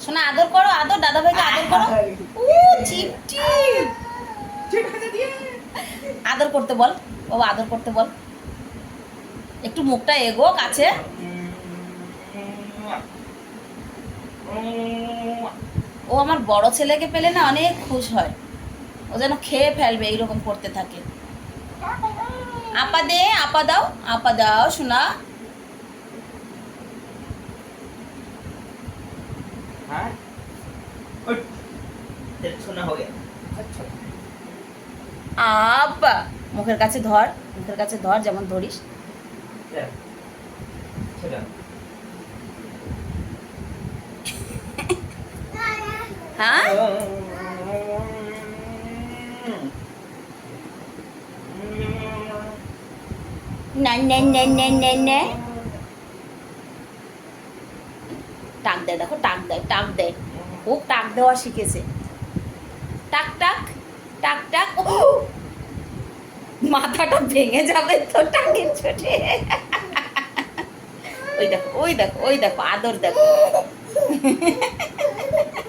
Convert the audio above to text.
শোনা আদর করো, আদর, দাদা ভাইকে আদর করো। ও চিপটি, আদর করতে বল বাবা, আদর করতে বল। একটু মুখটা এগো কাছে। ও আমার বড় ছেলেকে পেলে না অনেক খুশ হয়, ও যেন খেয়ে ফেলবে এইরকম করতে থাকে। আপা দে, আপা দাও, আপা দাও শোনা। हाँ उठ तेरे सोना हो गया अच्छा আপা মুখের কাছে ধর, মুখের কাছে ধর যেমন ধরিস। चल चलो হ্যাঁ না না না না না না, টাক দেয়, দেখো টাক দেয়, টাক দেয়, খুব টাক দেওয়া শিখেছে। টাক টাক টাক টাক। ও মাথাটা ভেঙে যাবে তো টাকের চোটে। ওই দেখো, ওই দেখো, ওই দেখো আদর দেখো।